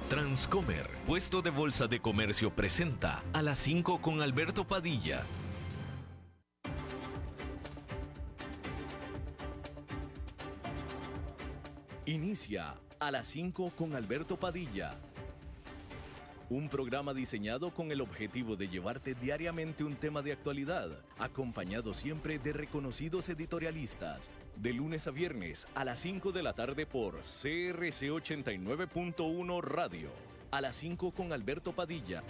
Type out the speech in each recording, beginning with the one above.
Transcomer, puesto de bolsa de comercio, presenta a las 5 con Alberto Padilla. Inicia a las 5 con Alberto Padilla. Un programa diseñado con el objetivo de llevarte diariamente un tema de actualidad, acompañado siempre de reconocidos editorialistas, de lunes a viernes a las 5 de la tarde por CRC 89.1 Radio. A las 5 con Alberto Padilla.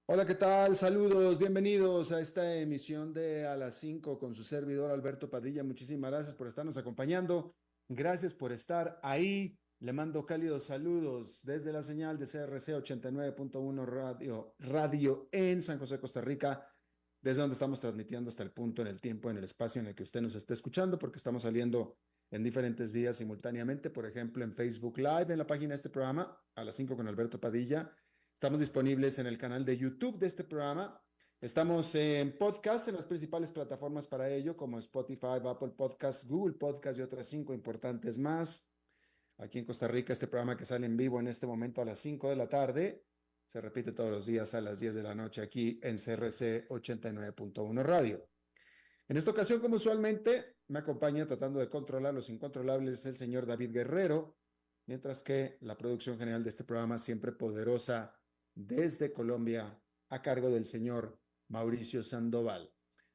Hola, ¿qué tal? Saludos, bienvenidos a esta emisión de A las 5 con su servidor Alberto Padilla. Muchísimas gracias por estarnos acompañando. Gracias por estar ahí. Le mando cálidos saludos desde la señal de CRC 89.1 Radio en San José, Costa Rica, desde donde estamos transmitiendo hasta el punto, en el tiempo, en el espacio en el que usted nos esté escuchando, porque estamos saliendo en diferentes vías simultáneamente, por ejemplo, en Facebook Live, en la página de este programa, A las 5 con Alberto Padilla. Estamos disponibles en el canal de YouTube de este programa. Estamos en podcast en las principales plataformas para ello, como Spotify, Apple Podcasts, Google Podcasts y otras 5 importantes más. Aquí en Costa Rica, este programa que sale en vivo en este momento a las 5 de la tarde, se repite todos los días a las 10 de la noche aquí en CRC 89.1 Radio. En esta ocasión, como usualmente, me acompaña tratando de controlar los incontrolables el señor David Guerrero, mientras que la producción general de este programa, siempre poderosa desde Colombia, a cargo del señor Mauricio Sandoval.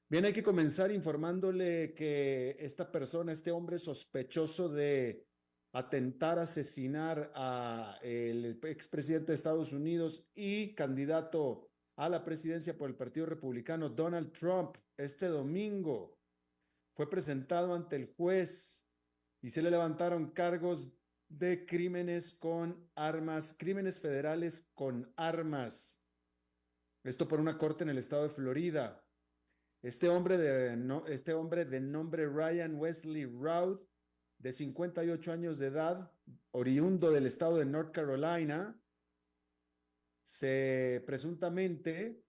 Bien, hay que comenzar informándole que esta persona, este hombre sospechoso de atentar, asesinar a el expresidente de Estados Unidos y candidato a la presidencia por el Partido Republicano, Donald Trump, este domingo fue presentado ante el juez y se le levantaron cargos de crímenes con armas, crímenes federales con armas. Esto por una corte en el estado de Florida. Este hombre de nombre Ryan Wesley Routh, de 58 años de edad, oriundo del estado de North Carolina, presuntamente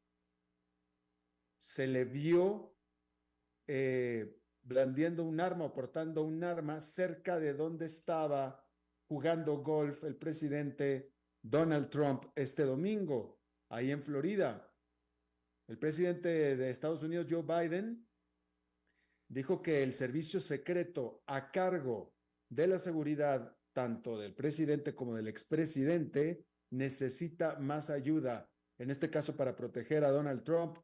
se le vio blandiendo un arma o portando un arma cerca de donde estaba jugando golf el presidente Donald Trump este domingo, ahí en Florida. El presidente de Estados Unidos, Joe Biden, dijo que el servicio secreto a cargo de la seguridad, tanto del presidente como del expresidente, necesita más ayuda, en este caso para proteger a Donald Trump,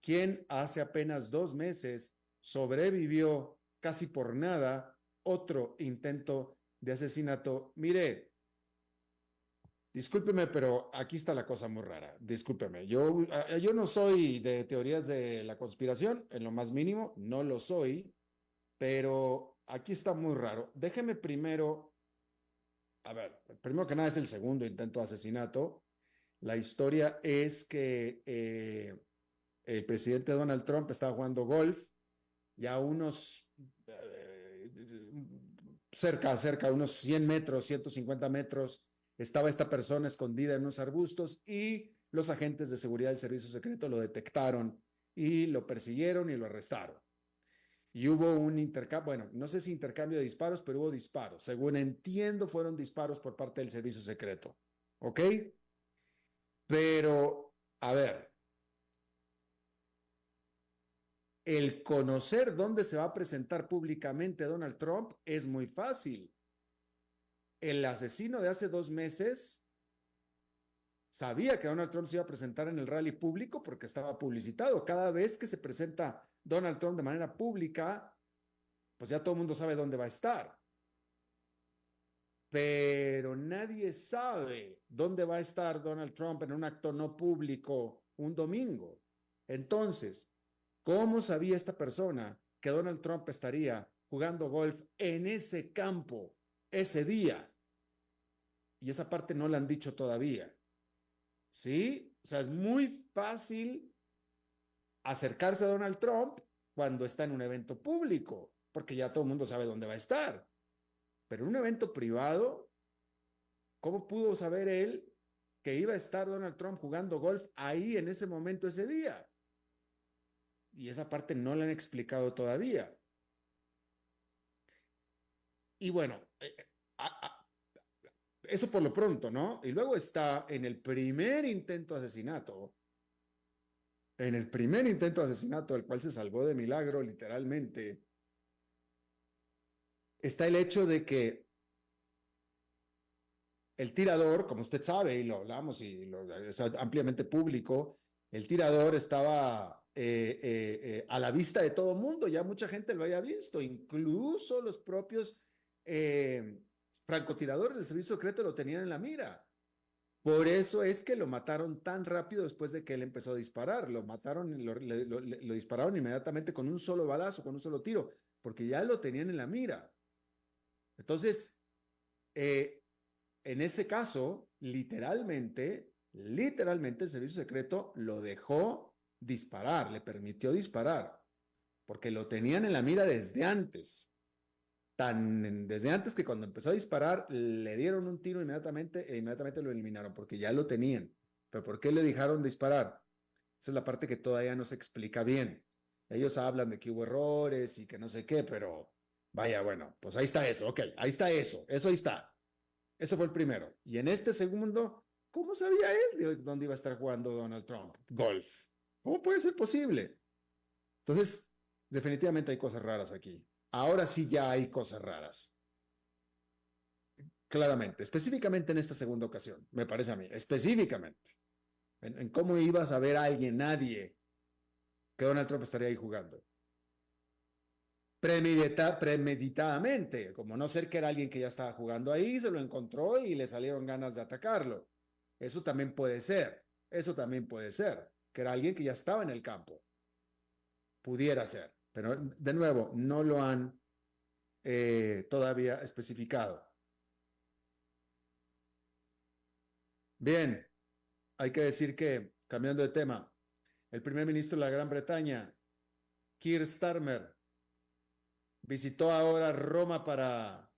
quien hace apenas 2 meses sobrevivió casi por nada otro intento de asesinato. Mire, discúlpeme, pero aquí está la cosa muy rara. Discúlpeme, yo no soy de teorías de la conspiración, en lo más mínimo, no lo soy, pero aquí está muy raro. Déjeme primero, a ver, primero que nada es el segundo intento de asesinato. La historia es que el presidente Donald Trump estaba jugando golf ya a unos, cerca, unos 100 metros, 150 metros, estaba esta persona escondida en unos arbustos y los agentes de seguridad del servicio secreto lo detectaron y lo persiguieron y lo arrestaron. Y hubo un intercambio, bueno, no sé si intercambio de disparos, pero hubo disparos. Según entiendo, fueron disparos por parte del servicio secreto. ¿Ok? Pero, a ver, el conocer dónde se va a presentar públicamente Donald Trump es muy fácil. El asesino de hace 2 meses sabía que Donald Trump se iba a presentar en el rally público porque estaba publicitado. Cada vez que se presenta Donald Trump de manera pública, pues ya todo el mundo sabe dónde va a estar. Pero nadie sabe dónde va a estar Donald Trump en un acto no público un domingo. Entonces, ¿cómo sabía esta persona que Donald Trump estaría jugando golf en ese campo ese día? Y esa parte no la han dicho todavía. ¿Sí? O sea, es muy fácil acercarse a Donald Trump cuando está en un evento público, porque ya todo el mundo sabe dónde va a estar. Pero en un evento privado, ¿cómo pudo saber él que iba a estar Donald Trump jugando golf ahí en ese momento, ese día? Y esa parte no la han explicado todavía. Y bueno, a- a- eso por lo pronto, ¿no? Y luego está en el primer intento de asesinato del cual se salvó de milagro, literalmente, está el hecho de que el tirador, como usted sabe, y lo hablamos y es ampliamente público, el tirador estaba a la vista de todo el mundo, ya mucha gente lo había visto, incluso los propios eh, francotiradores del servicio secreto lo tenían en la mira. Por eso es que lo mataron tan rápido después de que él empezó a disparar. Lo mataron, lo dispararon inmediatamente con un solo balazo, con un solo tiro, porque ya lo tenían en la mira. Entonces, eh, en ese caso, literalmente el servicio secreto lo dejó disparar, le permitió disparar, porque lo tenían en la mira desde antes. Desde antes que cuando empezó a disparar, le dieron un tiro inmediatamente e inmediatamente lo eliminaron, porque ya lo tenían. Pero ¿por qué le dejaron disparar? Esa es la parte que todavía no se explica bien. Ellos hablan de que hubo errores y que no sé qué, pero vaya, bueno, pues ahí está eso, ok, ahí está eso ahí está. Eso fue el primero. Y en este segundo, ¿cómo sabía él de dónde iba a estar jugando Donald Trump? Golf. ¿Cómo puede ser posible? Entonces, definitivamente hay cosas raras aquí. Ahora sí ya hay cosas raras. Claramente, específicamente en esta segunda ocasión, me parece a mí, específicamente, en cómo iba a saber alguien, nadie, que Donald Trump estaría ahí jugando. Premeditadamente, como no ser que era alguien que ya estaba jugando ahí, se lo encontró y le salieron ganas de atacarlo. Eso también puede ser, que era alguien que ya estaba en el campo, pudiera ser, pero de nuevo, no lo han todavía especificado. Bien, hay que decir que, cambiando de tema, el primer ministro de la Gran Bretaña, Keir Starmer, visitó ahora Roma para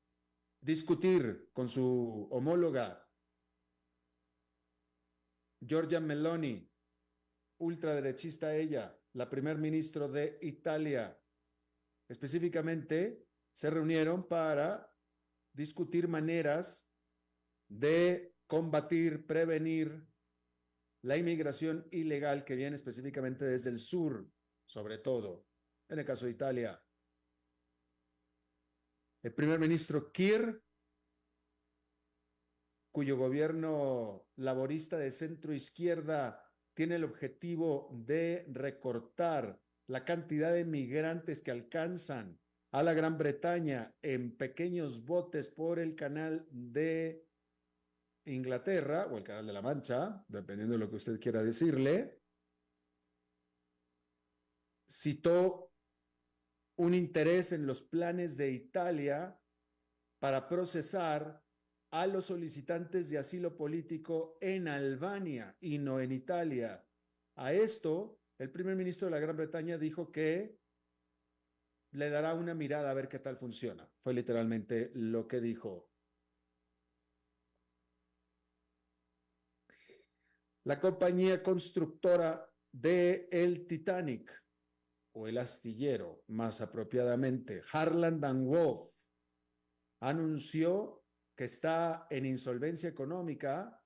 discutir con su homóloga Giorgia Meloni, ultraderechista ella, la primer ministro de Italia. Específicamente, se reunieron para discutir maneras de combatir, prevenir la inmigración ilegal que viene específicamente desde el sur, sobre todo, en el caso de Italia. El primer ministro Kiir, cuyo gobierno laborista de centro izquierda tiene el objetivo de recortar la cantidad de migrantes que alcanzan a la Gran Bretaña en pequeños botes por el canal de Inglaterra o el canal de la Mancha, dependiendo de lo que usted quiera decirle, citó un interés en los planes de Italia para procesar a los solicitantes de asilo político en Albania y no en Italia. A esto, el primer ministro de la Gran Bretaña dijo que le dará una mirada a ver qué tal funciona. Fue literalmente lo que dijo. La compañía constructora de el Titanic, o el astillero más apropiadamente, Harland and Wolff, anunció que está en insolvencia económica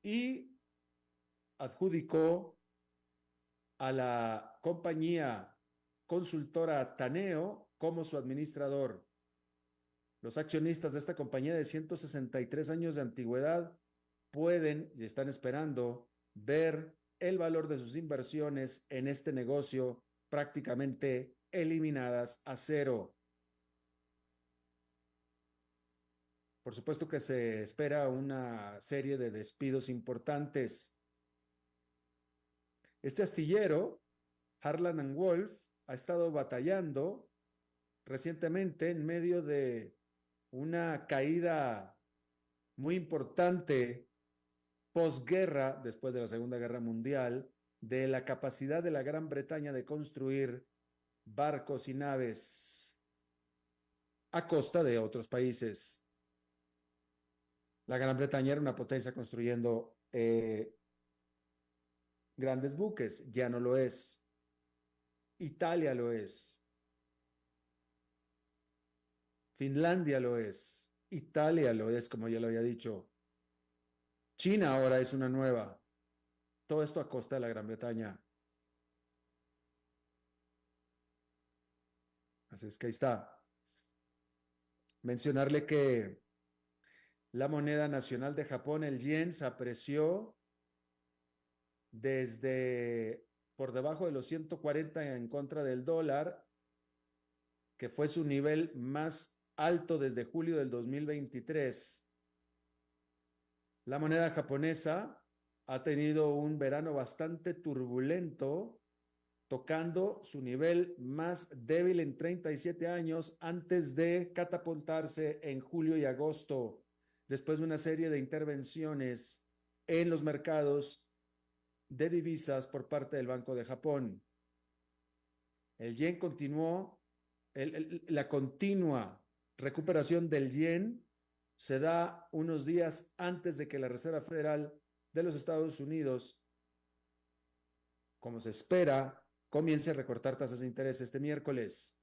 y adjudicó a la compañía consultora Taneo como su administrador. Los accionistas de esta compañía de 163 años de antigüedad pueden y están esperando ver el valor de sus inversiones en este negocio prácticamente eliminadas a cero. Por supuesto que se espera una serie de despidos importantes. Este astillero, Harland and Wolff, ha estado batallando recientemente en medio de una caída muy importante posguerra, después de la Segunda Guerra Mundial, de la capacidad de la Gran Bretaña de construir barcos y naves a costa de otros países. La Gran Bretaña era una potencia construyendo grandes buques, ya no lo es. Italia lo es. Finlandia lo es, Italia lo es, como ya lo había dicho, China ahora es una nueva, todo esto a costa de la Gran Bretaña. Así es que ahí está. Mencionarle que la moneda nacional de Japón, el yen, se apreció desde por debajo de los 140 en contra del dólar, que fue su nivel más alto desde julio del 2023. La moneda japonesa ha tenido un verano bastante turbulento, tocando su nivel más débil en 37 años antes de catapultarse en julio y agosto, después de una serie de intervenciones en los mercados de divisas por parte del Banco de Japón. El yen continuó, la continua recuperación del yen se da unos días antes de que la Reserva Federal de los Estados Unidos, como se espera, comience a recortar tasas de interés este miércoles.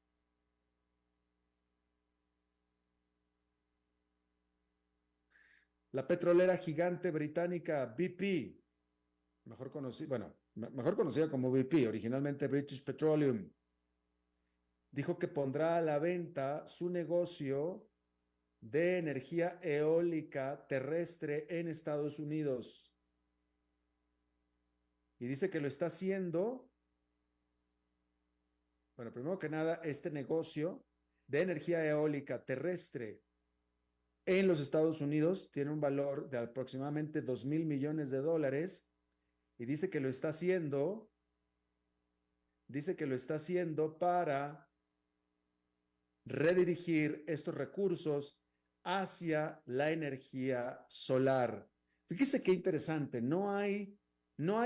La petrolera gigante británica BP, mejor conocida como BP, originalmente British Petroleum, dijo que pondrá a la venta su negocio de energía eólica terrestre en Estados Unidos. Y dice que lo está haciendo, bueno, primero que nada, este negocio de energía eólica terrestre en los Estados Unidos tiene un valor de aproximadamente $2,000 millones y dice que lo está haciendo para redirigir estos recursos hacia la energía solar. Fíjese qué interesante, no hay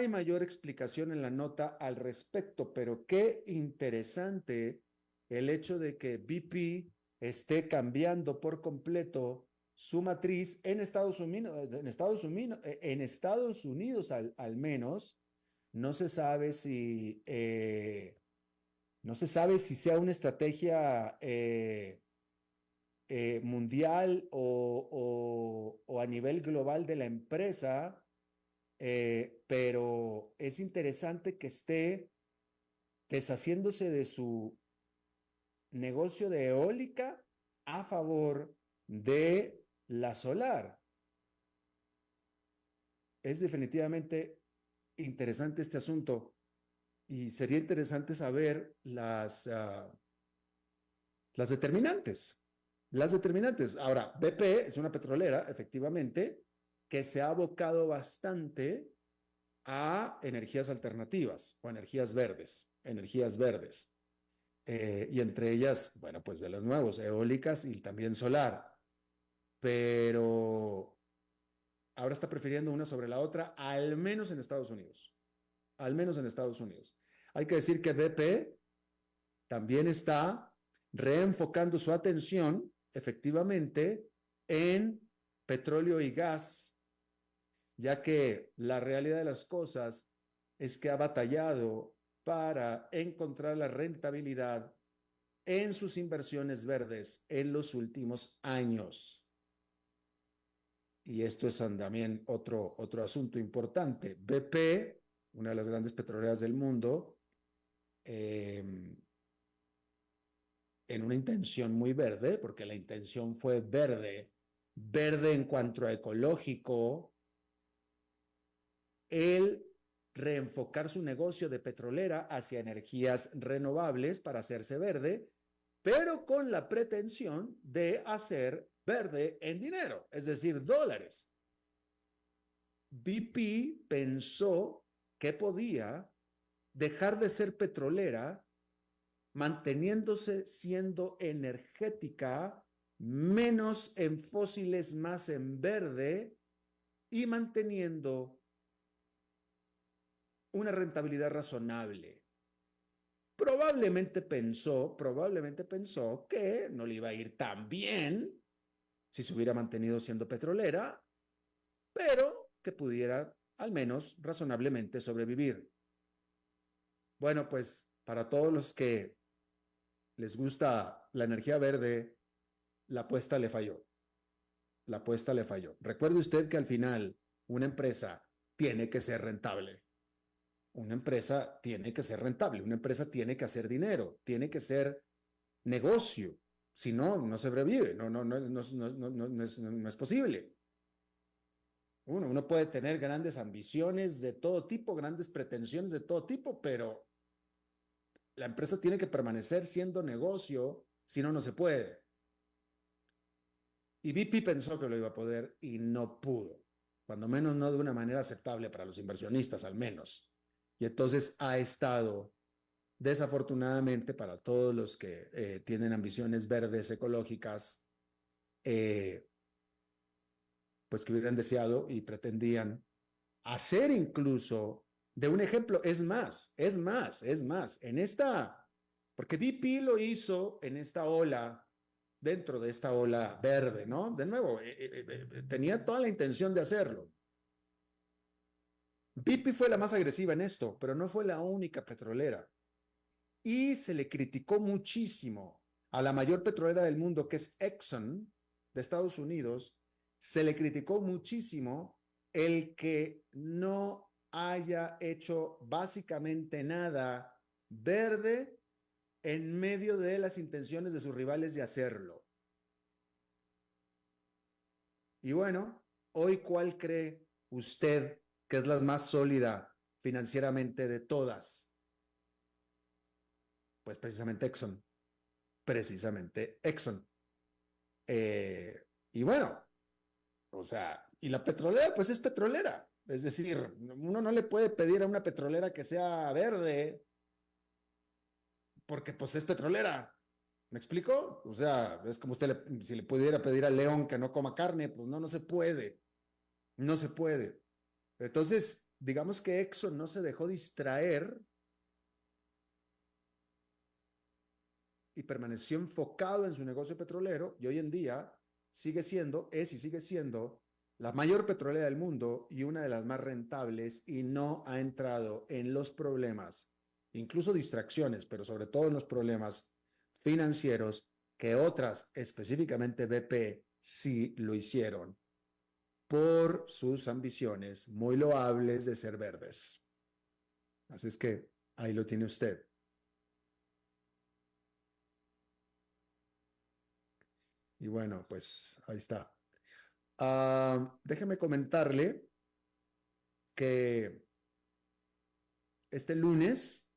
mayor explicación en la nota al respecto, pero qué interesante el hecho de que BP esté cambiando por completo su matriz en Estados Unidos al menos. No se sabe si no se sabe si sea una estrategia mundial o a nivel global de la empresa, pero es interesante que esté deshaciéndose de su negocio de eólica a favor de la solar. Es definitivamente interesante este asunto y sería interesante saber las determinantes. Las determinantes. Ahora, BP es una petrolera, efectivamente, que se ha abocado bastante a energías alternativas o energías verdes, y entre ellas, bueno, pues de los nuevos, eólicas y también solar, pero ahora está prefiriendo una sobre la otra, al menos en Estados Unidos, al menos en Estados Unidos. Hay que decir que BP también está reenfocando su atención, efectivamente, en petróleo y gas, ya que la realidad de las cosas es que ha batallado para encontrar la rentabilidad en sus inversiones verdes en los últimos años. Y esto es también otro asunto importante. BP, una de las grandes petroleras del mundo, en una intención muy verde, porque la intención fue verde en cuanto a ecológico, el reenfocar su negocio de petrolera hacia energías renovables para hacerse verde, pero con la pretensión de hacer verde en dinero, es decir, dólares. BP pensó que podía dejar de ser petrolera manteniéndose siendo energética, menos en fósiles, más en verde y manteniendo una rentabilidad razonable. Probablemente pensó que no le iba a ir tan bien si se hubiera mantenido siendo petrolera, pero que pudiera al menos razonablemente sobrevivir. Bueno, pues para todos los que les gusta la energía verde, la apuesta le falló. La apuesta le falló. Recuerde usted que al final una empresa tiene que ser rentable. Una empresa tiene que ser rentable. Una empresa tiene que hacer dinero. Tiene que ser negocio. Si no, no sobrevive. No es posible. Uno puede tener grandes ambiciones de todo tipo, grandes pretensiones de todo tipo, pero la empresa tiene que permanecer siendo negocio, si no, no se puede. Y BP pensó que lo iba a poder y no pudo, cuando menos no de una manera aceptable para los inversionistas, al menos. Y entonces ha estado, desafortunadamente, para todos los que tienen ambiciones verdes, ecológicas, eh, pues que hubieran deseado y pretendían hacer incluso de un ejemplo, en esta, porque BP lo hizo en esta ola, dentro de esta ola verde, ¿no? De nuevo, tenía toda la intención de hacerlo. BP fue la más agresiva en esto, pero no fue la única petrolera. Y se le criticó muchísimo a la mayor petrolera del mundo, que es Exxon, de Estados Unidos, se le criticó muchísimo el que no haya hecho básicamente nada verde en medio de las intenciones de sus rivales de hacerlo. Y bueno, hoy, ¿cuál cree usted que es la más sólida financieramente de todas? Pues precisamente Exxon. Precisamente Exxon. Y bueno, o sea, y la petrolera, pues es petrolera. Es decir, uno no le puede pedir a una petrolera que sea verde porque pues es petrolera. ¿Me explico? O sea, es como usted si le pudiera pedir al león que no coma carne, pues no, no se puede. No se puede. Entonces, digamos que Exxon no se dejó distraer y permaneció enfocado en su negocio petrolero y hoy en día sigue siendo la mayor petrolera del mundo y una de las más rentables y no ha entrado en los problemas, incluso distracciones, pero sobre todo en los problemas financieros que otras, específicamente BP, sí lo hicieron por sus ambiciones muy loables de ser verdes. Así es que ahí lo tiene usted. Y bueno, pues ahí está. Déjeme comentarle que este lunes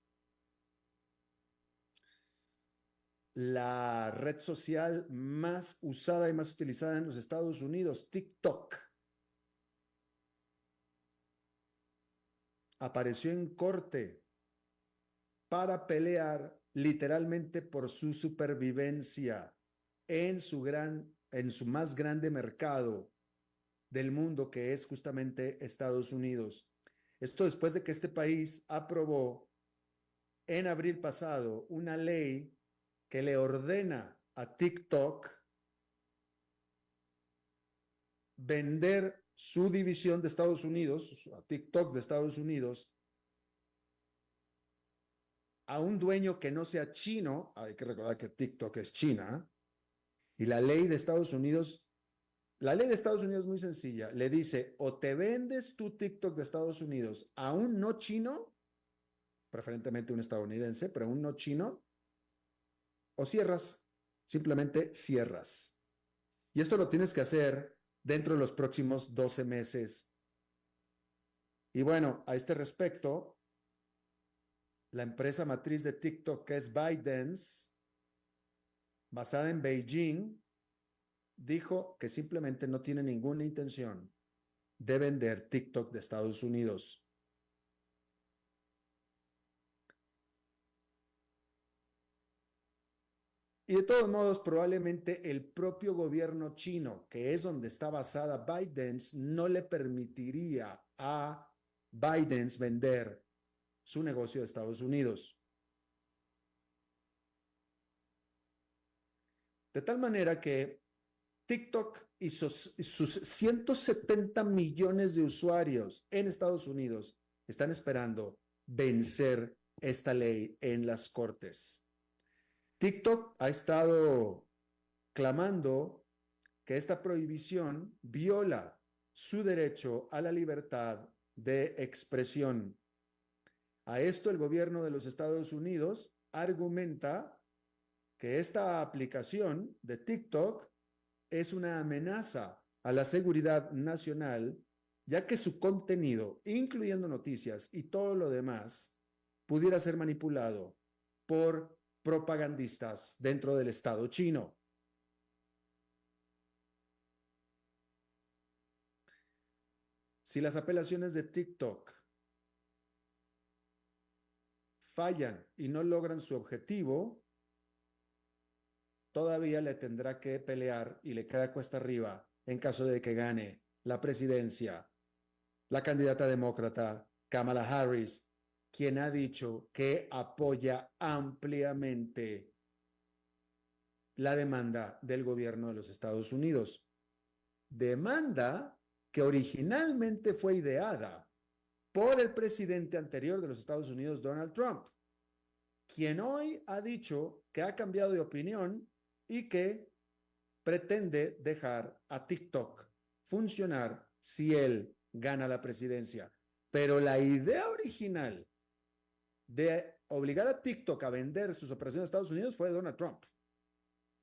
la red social más usada y más utilizada en los Estados Unidos, TikTok, apareció en corte para pelear literalmente por su supervivencia en su más grande mercado del mundo, que es justamente Estados Unidos. Esto después de que este país aprobó en abril pasado una ley que le ordena a TikTok vender su división de Estados Unidos, a TikTok de Estados Unidos, a un dueño que no sea chino. Hay que recordar que TikTok es China, y la ley de Estados Unidos es muy sencilla, le dice: o te vendes tu TikTok de Estados Unidos a un no chino, preferentemente un estadounidense, pero un no chino, o cierras, simplemente cierras. Y esto lo tienes que hacer dentro de los próximos 12 meses. Y bueno, a este respecto, la empresa matriz de TikTok, que es ByteDance, basada en Beijing, dijo que simplemente no tiene ninguna intención de vender TikTok de Estados Unidos. Y de todos modos, probablemente el propio gobierno chino, que es donde está basada ByteDance, no le permitiría a ByteDance vender su negocio de Estados Unidos. De tal manera que TikTok y sus 170 millones de usuarios en Estados Unidos están esperando vencer esta ley en las cortes. TikTok ha estado clamando que esta prohibición viola su derecho a la libertad de expresión. A esto el gobierno de los Estados Unidos argumenta que esta aplicación de TikTok es una amenaza a la seguridad nacional, ya que su contenido, incluyendo noticias y todo lo demás, pudiera ser manipulado por propagandistas dentro del Estado chino. Si las apelaciones de TikTok fallan y no logran su objetivo, todavía le tendrá que pelear y le queda cuesta arriba en caso de que gane la presidencia la candidata demócrata Kamala Harris, quien ha dicho que apoya ampliamente la demanda del gobierno de los Estados Unidos. Demanda que originalmente fue ideada por el presidente anterior de los Estados Unidos, Donald Trump, quien hoy ha dicho que ha cambiado de opinión y que pretende dejar a TikTok funcionar si él gana la presidencia. Pero la idea original de obligar a TikTok a vender sus operaciones a Estados Unidos fue Donald Trump.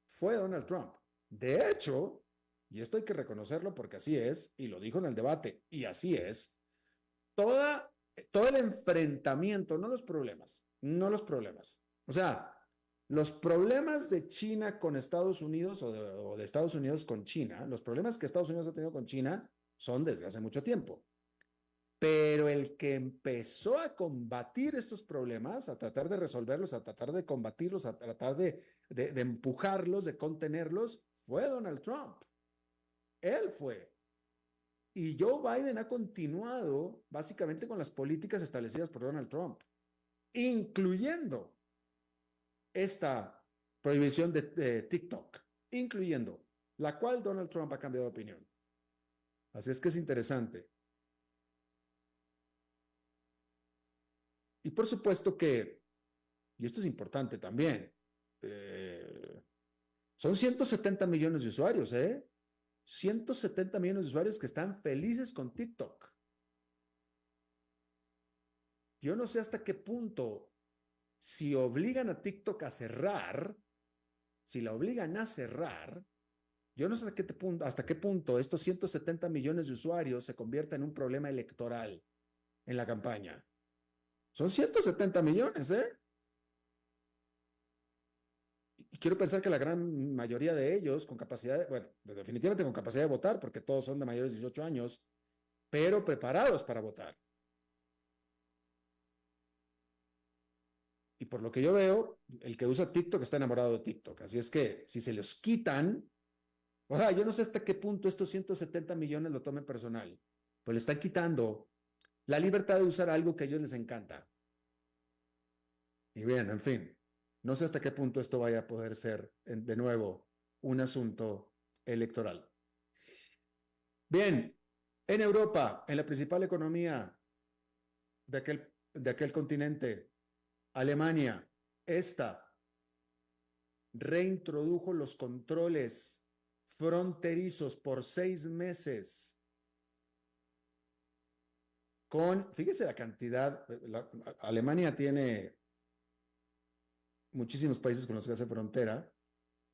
Fue Donald Trump. De hecho, y esto hay que reconocerlo porque así es, y lo dijo en el debate, y así es, todo el enfrentamiento, no los problemas, no los problemas. O sea, los problemas de China con Estados Unidos o de Estados Unidos con China, los problemas que Estados Unidos ha tenido con China son desde hace mucho tiempo. Pero el que empezó a combatir estos problemas, a tratar de resolverlos, a tratar de combatirlos, a tratar de empujarlos, de contenerlos, fue Donald Trump. Él fue. Y Joe Biden ha continuado básicamente con las políticas establecidas por Donald Trump, incluyendo esta prohibición de TikTok, incluyendo la cual Donald Trump ha cambiado de opinión. Así es que es interesante. Y por supuesto que, y esto es importante también, son 170 millones de usuarios, 170 millones de usuarios que están felices con TikTok. Yo no sé hasta qué punto, si obligan a TikTok a cerrar, si la obligan a cerrar, yo no sé hasta qué punto estos 170 millones de usuarios se convierten en un problema electoral en la campaña. Son 170 millones, Y quiero pensar que la gran mayoría de ellos con capacidad, bueno, definitivamente con capacidad de votar, porque todos son de mayores de 18 años, pero preparados para votar. Y por lo que yo veo, el que usa TikTok está enamorado de TikTok. Así es que si se los quitan, o sea, yo no sé hasta qué punto estos 170 millones lo tomen personal, pues le están quitando la libertad de usar algo que a ellos les encanta. Y bien, en fin, no sé hasta qué punto esto vaya a poder ser, de nuevo, un asunto electoral. Bien, en Europa, en la principal economía de aquel continente, Alemania, esta reintrodujo los controles fronterizos por 6 meses. Fíjese la cantidad, Alemania tiene muchísimos países con los que hace frontera.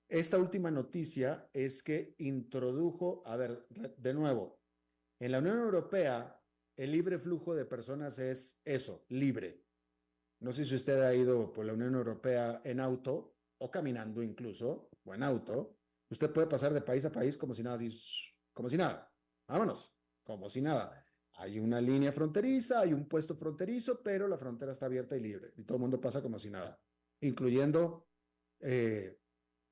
Esta última noticia es que introdujo, a ver, de nuevo, en la Unión Europea el libre flujo de personas es eso, libre. No sé si usted ha ido por la Unión Europea en auto o caminando incluso, o en auto. Usted puede pasar de país a país como si nada, como si nada. Vámonos, como si nada. Hay una línea fronteriza, hay un puesto fronterizo, pero la frontera está abierta y libre. Y todo el mundo pasa como si nada, incluyendo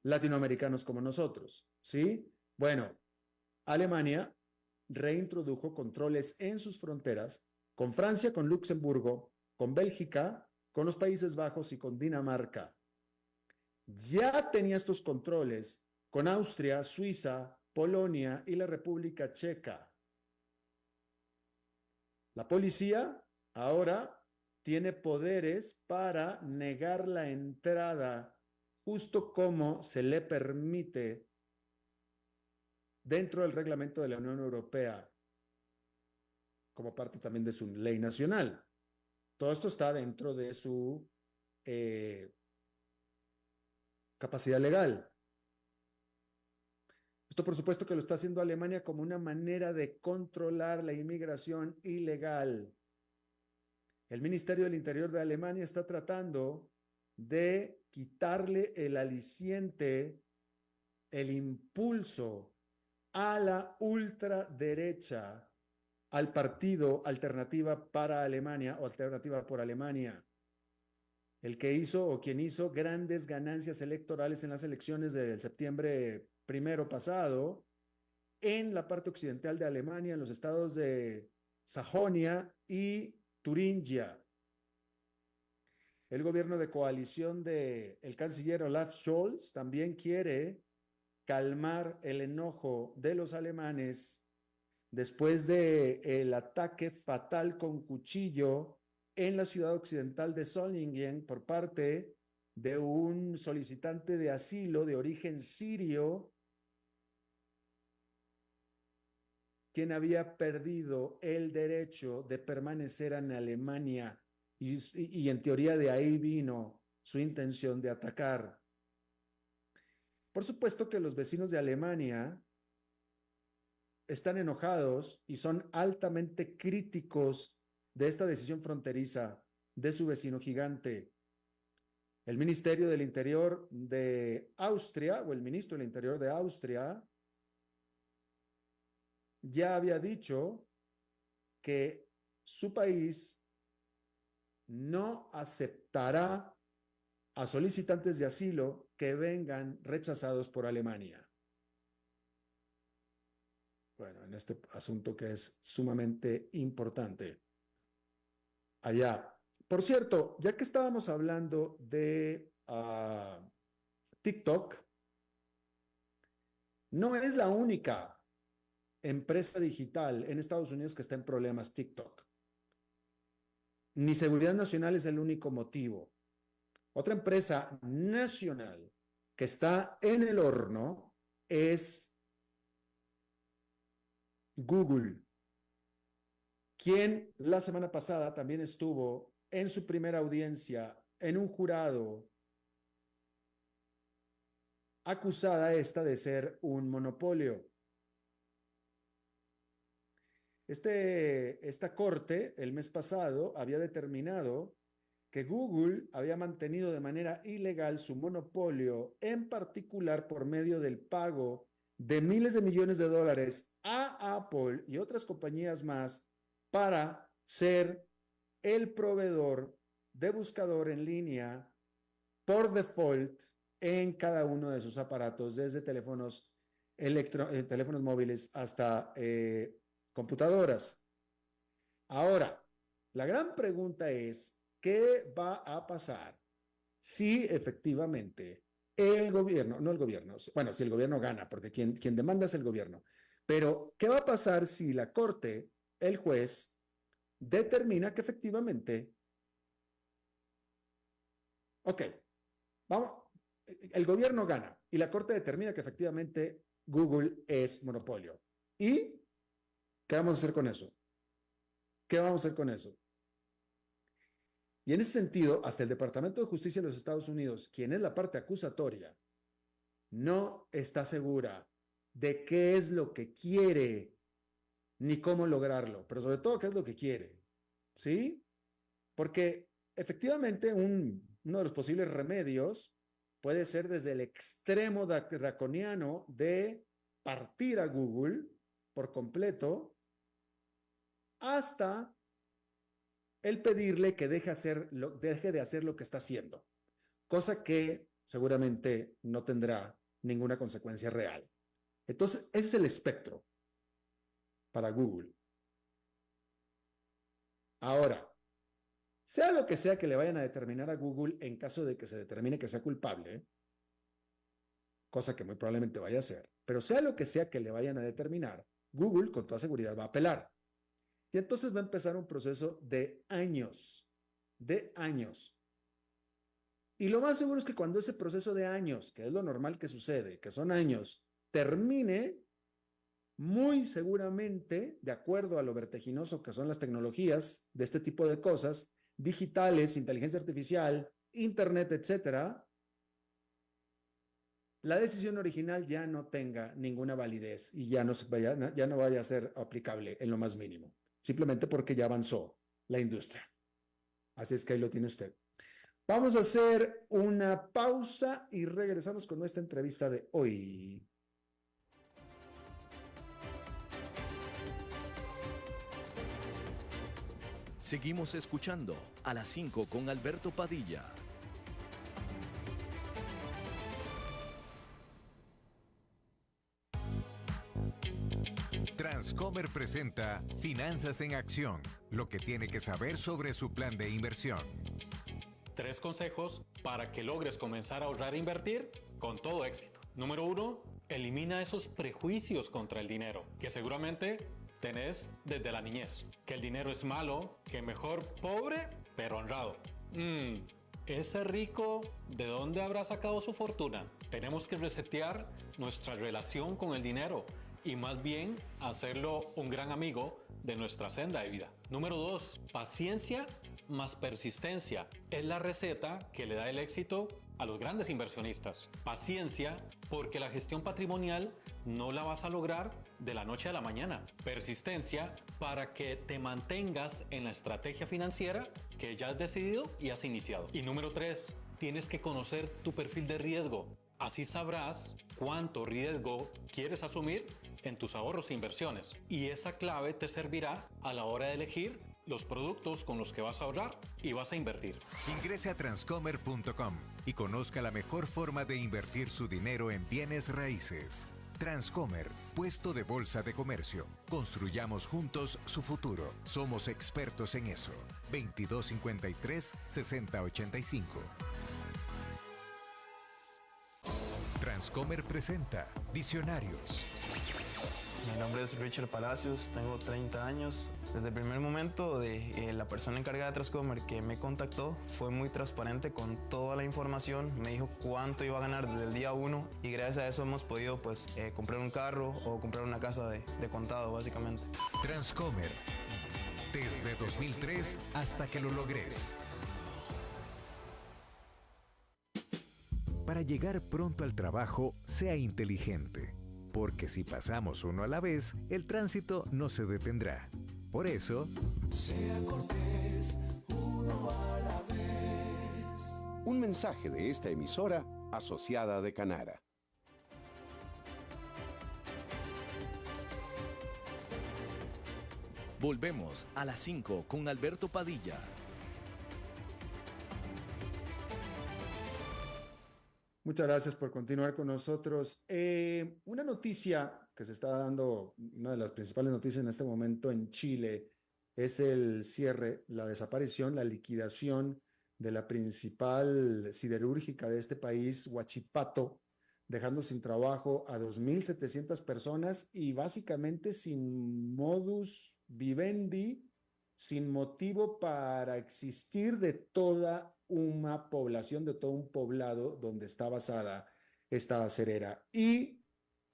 latinoamericanos como nosotros. ¿Sí? Bueno, Alemania reintrodujo controles en sus fronteras con Francia, con Luxemburgo, con Bélgica, con los Países Bajos y con Dinamarca. Ya tenía estos controles con Austria, Suiza, Polonia y la República Checa. La policía ahora tiene poderes para negar la entrada, justo como se le permite dentro del reglamento de la Unión Europea, como parte también de su ley nacional. Todo esto está dentro de su capacidad legal. Esto por supuesto que lo está haciendo Alemania como una manera de controlar la inmigración ilegal. El Ministerio del Interior de Alemania está tratando de quitarle el aliciente, el impulso a la ultraderecha, al partido Alternativa para Alemania o Alternativa por Alemania, el que hizo o quien hizo grandes ganancias electorales en las elecciones del septiembre primero pasado en la parte occidental de Alemania, en los estados de Sajonia y Turingia. El gobierno de coalición del canciller Olaf Scholz también quiere calmar el enojo de los alemanes después del ataque fatal con cuchillo en la ciudad occidental de Solingen por parte de un solicitante de asilo de origen sirio, quien había perdido el derecho de permanecer en Alemania y en teoría de ahí vino su intención de atacar. Por supuesto que los vecinos de Alemania están enojados y son altamente críticos de esta decisión fronteriza de su vecino gigante. El Ministerio del Interior de Austria, o el ministro del Interior de Austria, ya había dicho que su país no aceptará a solicitantes de asilo que vengan rechazados por Alemania. Bueno, en este asunto que es sumamente importante. Allá. Por cierto, ya que estábamos hablando de TikTok, no es la única empresa digital en Estados Unidos que está en problemas TikTok. Ni seguridad nacional es el único motivo. Otra empresa nacional que está en el horno es Google, quien la semana pasada también estuvo en su primera audiencia en un jurado acusada esta de ser un monopolio. Esta corte el mes pasado había determinado que Google había mantenido de manera ilegal su monopolio, en particular por medio del pago de miles de millones de dólares a Apple y otras compañías más para ser el proveedor de buscador en línea por default en cada uno de sus aparatos, desde teléfonos, teléfonos móviles hasta computadoras. Ahora, la gran pregunta es, ¿qué va a pasar si efectivamente el gobierno, no el gobierno, bueno, si el gobierno gana, porque quien demanda es el gobierno, pero ¿qué va a pasar si la corte, el juez, determina que efectivamente, ok, vamos, el gobierno gana y la corte determina que efectivamente Google es monopolio? ¿Y qué vamos a hacer con eso? ¿Qué vamos a hacer con eso? Y en ese sentido, hasta el Departamento de Justicia de los Estados Unidos, quien es la parte acusatoria, no está segura de qué es lo que quiere ni cómo lograrlo, pero sobre todo qué es lo que quiere, ¿sí? Porque efectivamente uno de los posibles remedios puede ser desde el extremo draconiano de partir a Google por completo hasta el pedirle que deje de hacer lo que está haciendo, cosa que seguramente no tendrá ninguna consecuencia real. Entonces, ese es el espectro para Google. Ahora, sea lo que sea que le vayan a determinar a Google en caso de que se determine que sea culpable, cosa que muy probablemente vaya a ser, pero sea lo que sea que le vayan a determinar, Google con toda seguridad va a apelar. Y entonces va a empezar un proceso de años, de años. Y lo más seguro es que cuando ese proceso de años, que es lo normal que sucede, que son años, termine, muy seguramente, de acuerdo a lo vertiginoso que son las tecnologías de este tipo de cosas, digitales, inteligencia artificial, internet, etcétera, la decisión original ya no tenga ninguna validez y ya no vaya a ser aplicable en lo más mínimo, simplemente porque ya avanzó la industria. Así es que ahí lo tiene usted. Vamos a hacer una pausa y regresamos con nuestra entrevista de hoy. Seguimos escuchando a las 5 con Alberto Padilla. Transcomer presenta Finanzas en Acción, lo que tiene que saber sobre su plan de inversión. 3 consejos para que logres comenzar a ahorrar e invertir con todo éxito. Número 1, elimina esos prejuicios contra el dinero, que seguramente tenés desde la niñez. Que el dinero es malo, que mejor pobre, pero honrado. Ese rico, ¿de dónde habrá sacado su fortuna? Tenemos que resetear nuestra relación con el dinero y más bien hacerlo un gran amigo de nuestra senda de vida. Número 2, paciencia más persistencia. Es la receta que le da el éxito a los grandes inversionistas. Paciencia, porque la gestión patrimonial no la vas a lograr de la noche a la mañana. Persistencia, para que te mantengas en la estrategia financiera que ya has decidido y has iniciado. Y número 3, tienes que conocer tu perfil de riesgo. Así sabrás cuánto riesgo quieres asumir en tus ahorros e inversiones. Y esa clave te servirá a la hora de elegir los productos con los que vas a ahorrar y vas a invertir. Ingrese a transcomer.com y conozca la mejor forma de invertir su dinero en bienes raíces. Transcomer, puesto de bolsa de comercio. Construyamos juntos su futuro. Somos expertos en eso. 2253-6085. Transcomer presenta Visionarios. Mi nombre es Richard Palacios, tengo 30 años. Desde el primer momento la persona encargada de Transcomer que me contactó fue muy transparente con toda la información. Me dijo cuánto iba a ganar desde el día 1 y gracias a eso hemos podido comprar un carro o comprar una casa de contado básicamente. Transcomer, desde 2003 hasta que lo logres. Para llegar pronto al trabajo, sea inteligente. Porque si pasamos uno a la vez, el tránsito no se detendrá. Por eso, sea cortés, uno a la vez. Un mensaje de esta emisora asociada de Canara. Volvemos a las 5 con Alberto Padilla. Muchas gracias por continuar con nosotros. Una noticia que se está dando, una de las principales noticias en este momento en Chile, es el cierre, la desaparición, la liquidación de la principal siderúrgica de este país, Huachipato, dejando sin trabajo a 2.700 personas y básicamente sin modus vivendi, sin motivo para existir de toda una población, de todo un poblado donde está basada esta acerera. Y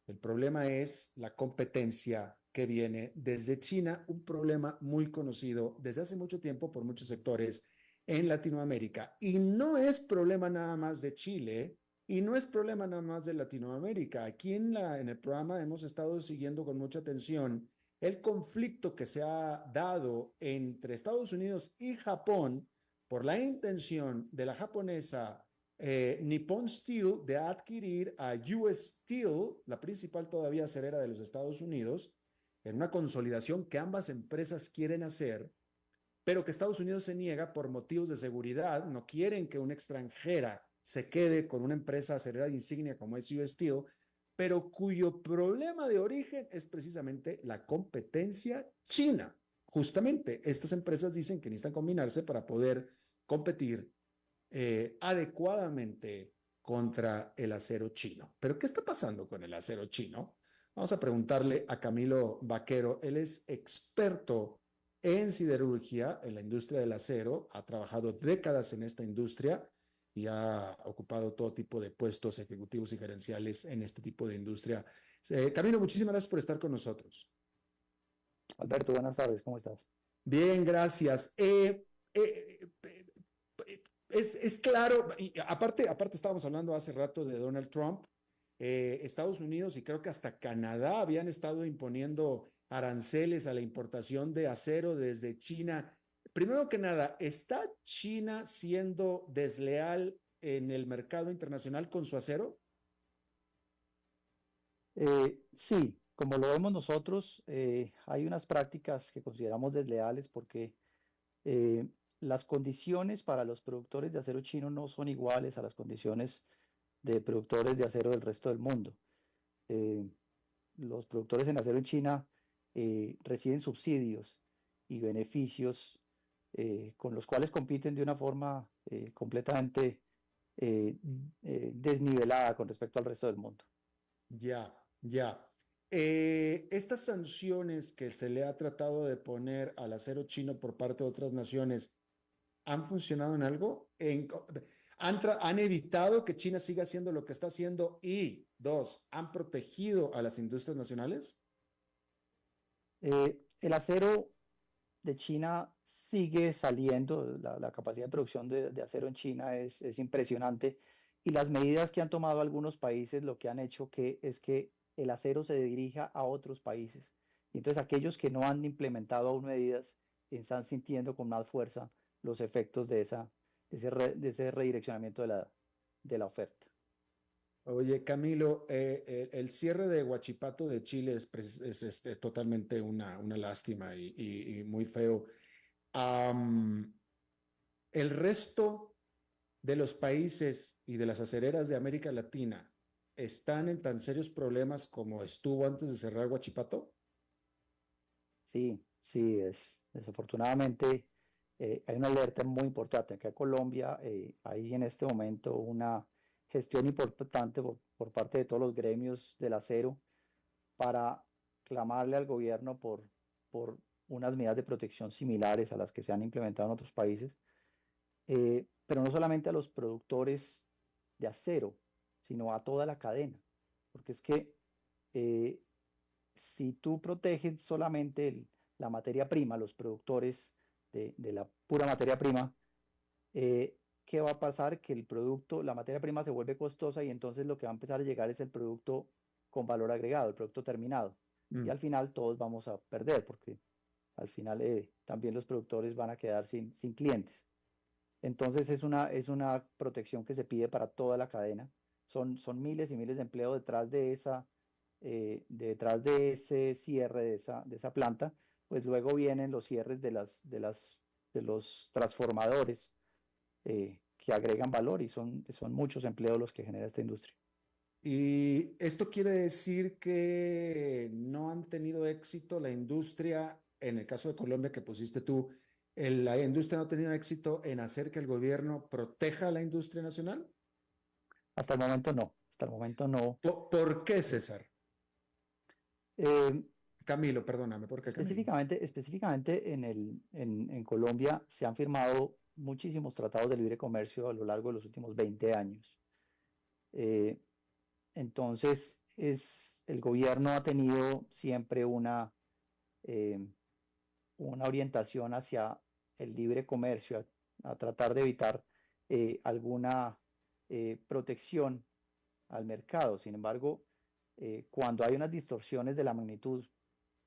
el problema es la competencia que viene desde China, un problema muy conocido desde hace mucho tiempo por muchos sectores en Latinoamérica. Y no es problema nada más de Chile y no es problema nada más de Latinoamérica. Aquí en el programa hemos estado siguiendo con mucha atención el conflicto que se ha dado entre Estados Unidos y Japón por la intención de la japonesa Nippon Steel de adquirir a US Steel, la principal todavía acerera de los Estados Unidos, en una consolidación que ambas empresas quieren hacer, pero que Estados Unidos se niega por motivos de seguridad. No quieren que una extranjera se quede con una empresa acerera de insignia como es US Steel, pero cuyo problema de origen es precisamente la competencia china. Justamente estas empresas dicen que necesitan combinarse para poder competir adecuadamente contra el acero chino. Pero ¿qué está pasando con el acero chino? Vamos a preguntarle a Camilo Vaquero. Él es experto en siderurgia, en la industria del acero, ha trabajado décadas en esta industria y ha ocupado todo tipo de puestos ejecutivos y gerenciales en este tipo de industria. Camilo, muchísimas gracias por estar con nosotros. Alberto, buenas tardes, ¿cómo estás? Bien, gracias. Es claro, y aparte estábamos hablando hace rato de Donald Trump, Estados Unidos y creo que hasta Canadá habían estado imponiendo aranceles a la importación de acero desde China. Primero que nada, ¿está China siendo desleal en el mercado internacional con su acero? Sí, como lo vemos nosotros, hay unas prácticas que consideramos desleales porque eh, las condiciones para los productores de acero chino no son iguales a las condiciones de productores de acero del resto del mundo. Eh, los productores en acero en China reciben subsidios y beneficios con los cuales compiten de una forma completamente eh, desnivelada con respecto al resto del mundo. Ya, ya. Estas sanciones que se le ha tratado de poner al acero chino por parte de otras naciones, ¿han funcionado en algo? ¿Han evitado que China siga haciendo lo que está haciendo? Y dos, ¿han protegido a las industrias nacionales? El acero de China sigue saliendo, la capacidad de producción de acero en China es impresionante y las medidas que han tomado algunos países lo que han hecho es que el acero se dirija a otros países. Y entonces aquellos que no han implementado aún medidas están sintiendo con más fuerza los efectos de ese redireccionamiento de la oferta. Oye, Camilo, el cierre de Huachipato de Chile es totalmente una lástima y muy feo. Am, el resto de los países y de las acereras de América Latina están en tan serios problemas como estuvo antes de cerrar Huachipato. Sí, sí, desafortunadamente hay una alerta muy importante. Acá en Colombia hay en este momento una gestión importante por parte de todos los gremios del acero para clamarle al gobierno por unas medidas de protección similares a las que se han implementado en otros países, pero no solamente a los productores de acero, sino a toda la cadena, porque es que eh, si tú proteges solamente la materia prima, los productores de la pura materia prima, ¿qué va a pasar? Que el producto, la materia prima se vuelve costosa y entonces lo que va a empezar a llegar es el producto con valor agregado, el producto terminado. Y Mm. al final todos vamos a perder porque al final también los productores van a quedar sin clientes. Entonces es una protección que se pide para toda la cadena. Son miles y miles de empleos detrás de ese cierre de esa planta. Pues luego vienen los cierres de los transformadores que agregan valor y son muchos empleos los que genera esta industria. Y esto quiere decir que no han tenido éxito la industria, en el caso de Colombia que pusiste tú, la industria no ha tenido éxito en hacer que el gobierno proteja a la industria nacional. Hasta el momento no, hasta el momento no. ¿Por qué, César? Eh, Camilo, perdóname, ¿por qué, Camilo? específicamente en Colombia se han firmado muchísimos tratados de libre comercio a lo largo de los últimos 20 años. Eh, entonces, el gobierno ha tenido siempre eh, una orientación hacia el libre comercio, a tratar de evitar alguna protección al mercado. Sin embargo, cuando hay unas distorsiones de la magnitud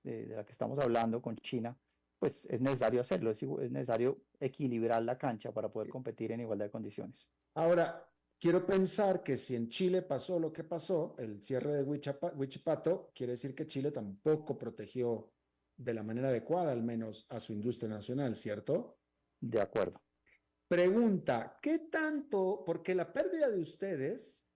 de la que estamos hablando con China, pues es necesario hacerlo, es necesario equilibrar la cancha para poder competir en igualdad de condiciones. Ahora, quiero pensar que si en Chile pasó lo que pasó, el cierre de Huichipato, quiere decir que Chile tampoco protegió de la manera adecuada, al menos, a su industria nacional, ¿cierto? De acuerdo. Pregunta, ¿qué tanto? Porque la pérdida de ustedes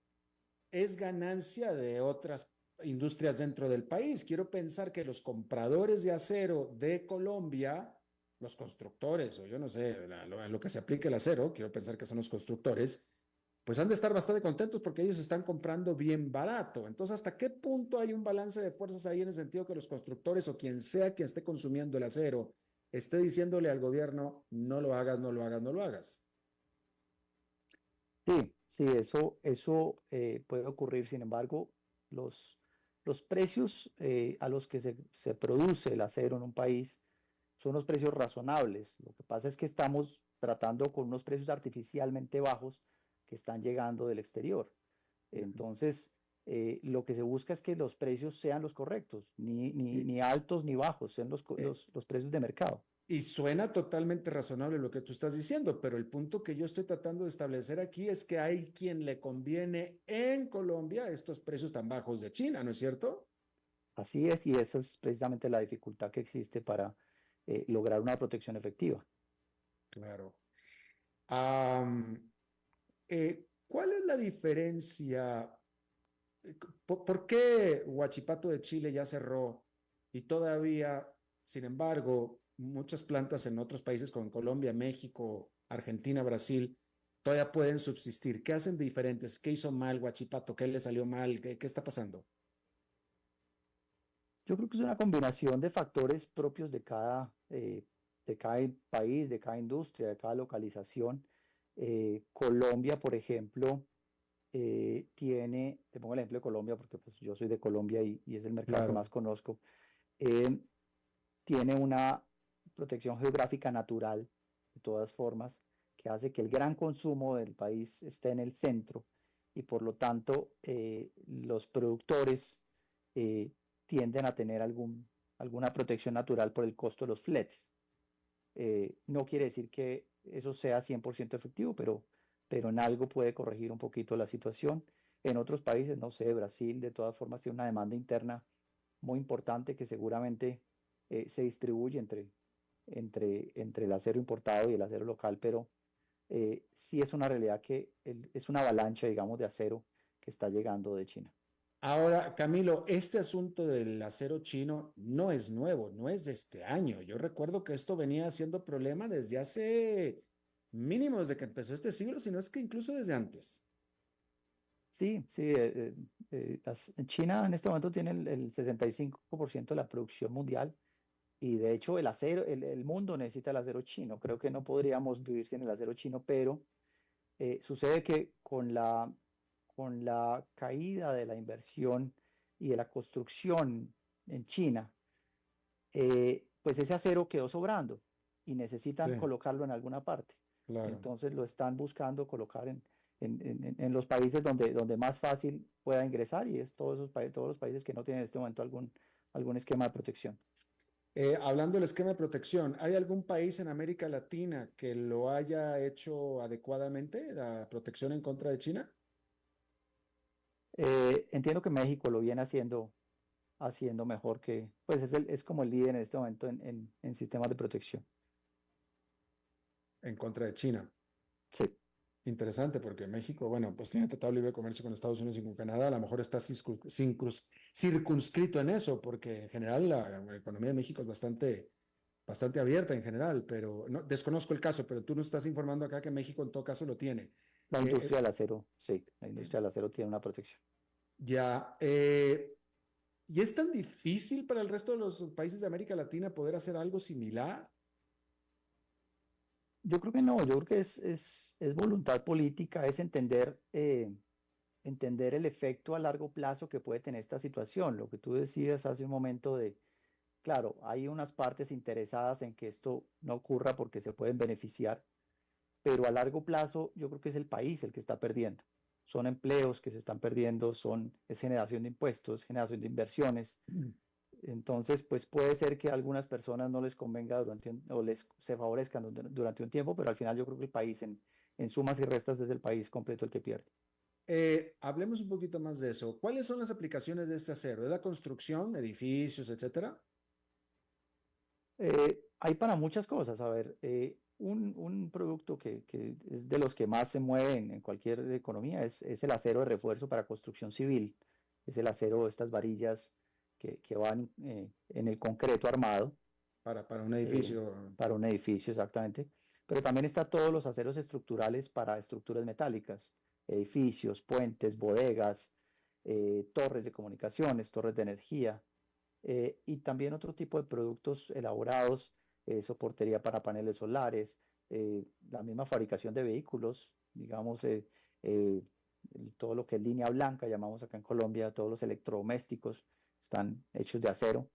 es ganancia de otras industrias dentro del país. Quiero pensar que los compradores de acero de Colombia, los constructores, o yo no sé, lo que se aplique el acero, quiero pensar que son los constructores, pues han de estar bastante contentos porque ellos están comprando bien barato. Entonces, ¿hasta qué punto hay un balance de fuerzas ahí en el sentido que los constructores o quien sea que esté consumiendo el acero esté diciéndole al gobierno, no lo hagas, no lo hagas, no lo hagas? Sí, sí, eso puede ocurrir. Sin embargo, los, los precios a los que se produce el acero en un país son unos precios razonables. Lo que pasa es que estamos tratando con unos precios artificialmente bajos que están llegando del exterior. Entonces, lo que se busca es que los precios sean los correctos, Y, ni altos ni bajos, sean eh, los precios de mercado. y suena totalmente razonable lo que tú estás diciendo, pero el punto que yo estoy tratando de establecer aquí es que hay quien le conviene en Colombia estos precios tan bajos de China, ¿no es cierto? Así es, y esa es precisamente la dificultad que existe para lograr una protección efectiva. Claro. Am, ¿Cuál es la diferencia? ¿Por qué Huachipato de Chile ya cerró y todavía, sin embargo, muchas plantas en otros países como Colombia, México, Argentina, Brasil, todavía pueden subsistir? ¿Qué hacen diferentes? ¿Qué hizo mal Huachipato? ¿Qué le salió mal? ¿Qué está pasando? Yo creo que es una combinación de factores propios de cada país, de cada industria, de cada localización. Colombia, por ejemplo, te pongo el ejemplo de Colombia porque pues, yo soy de Colombia y es el mercado que Claro, más conozco. eh, Tiene una protección geográfica natural, de todas formas, que hace que el gran consumo del país esté en el centro y por lo tanto los productores eh, tienden a tener alguna protección natural por el costo de los fletes. No quiere decir que eso sea 100% efectivo, pero en algo puede corregir un poquito la situación. En otros países, no sé, Brasil de todas formas tiene una demanda interna muy importante que seguramente se distribuye entre el acero importado y el acero local, pero sí es una realidad que es una avalancha, digamos, de acero que está llegando de China. ahora, Camilo, este asunto del acero chino no es nuevo, no es de este año. Yo recuerdo que esto venía siendo problema desde hace mínimo desde que empezó este siglo, si no es que incluso desde antes. Sí, sí, China en este momento tiene el 65% de la producción mundial y de hecho el acero, el mundo necesita el acero chino. Creo que no podríamos vivir sin el acero chino, pero sucede que con la caída de la inversión y de la construcción en China, pues ese acero quedó sobrando y necesitan Sí, colocarlo en alguna parte. claro. Entonces lo están buscando colocar en los países donde más fácil pueda ingresar y es todos los países que no tienen en este momento algún esquema de protección. Hablando del esquema de protección, ¿hay algún país en América Latina que lo haya hecho adecuadamente, la protección en contra de China? Entiendo que México lo viene haciendo mejor pues es como el líder en este momento en sistemas de protección. En contra de China. Sí. Interesante, porque México, bueno, pues tiene tratado de libre comercio con Estados Unidos y con Canadá, a lo mejor está circunscrito en eso, porque en general la economía de México es bastante abierta en general, pero no, desconozco el caso, pero tú nos estás informando acá que México en todo caso lo tiene. La Eh, industria del acero, sí, la eh, industria del acero tiene una protección. ya, ¿y es tan difícil para el resto de los países de América Latina poder hacer algo similar? Yo creo que no, yo creo que es voluntad política, es entender el efecto a largo plazo que puede tener esta situación. Lo que tú decías hace un momento claro, hay unas partes interesadas en que esto no ocurra porque se pueden beneficiar, pero a largo plazo yo creo que es el país el que está perdiendo. Son empleos que se están perdiendo, es generación de impuestos, generación de inversiones. Entonces, pues puede ser que a algunas personas no les convenga o les se favorezcan durante un tiempo, pero al final yo creo que el país en sumas y restas es el país completo el que pierde. Hablemos un poquito más de eso. ¿Cuáles son las aplicaciones de este acero? ¿Es la construcción, edificios, etcétera? Hay para muchas cosas. A ver, un producto que es de los que más se mueven en cualquier economía es el acero de refuerzo para construcción civil. Es el acero, estas varillas que van en el concreto armado Para un eh, edificio. para un edificio exactamente. Pero también está todos los aceros estructurales para estructuras metálicas, edificios, puentes, bodegas, torres de comunicaciones, torres de energía y también otro tipo de productos elaborados, soportería para paneles solares, la misma fabricación de vehículos, digamos, eh, todo lo que es línea blanca, llamamos acá en Colombia, todos los electrodomésticos están hechos de acero.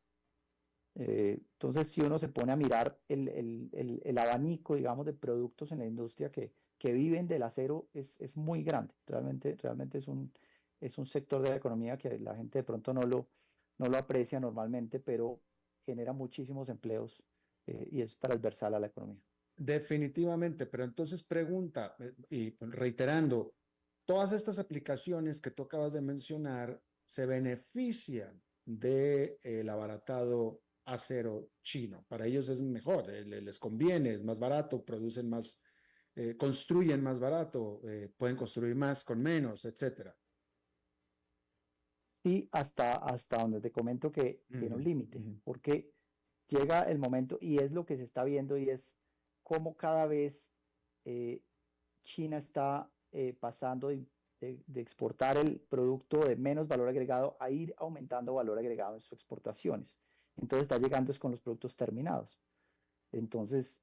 Entonces, si uno se pone a mirar el abanico, digamos, de productos en la industria que viven del acero es muy grande. Realmente es un sector de la economía que la gente de pronto no lo aprecia normalmente, pero genera muchísimos empleos y es transversal a la economía. Definitivamente, pero entonces pregunta, y pues, reiterando, todas estas aplicaciones que tú acabas de mencionar se benefician del abaratado acero chino. Para ellos es mejor, les conviene, es más barato, producen más, construyen más barato, pueden construir más con menos, etcétera. Sí, hasta donde te comento que tiene un Ujú, límite, ujú. porque llega el momento y es lo que se está viendo y es cómo cada vez eh, China está pasando de exportar el producto de menos valor agregado a ir aumentando valor agregado en sus exportaciones. Entonces está llegando es con los productos terminados. Entonces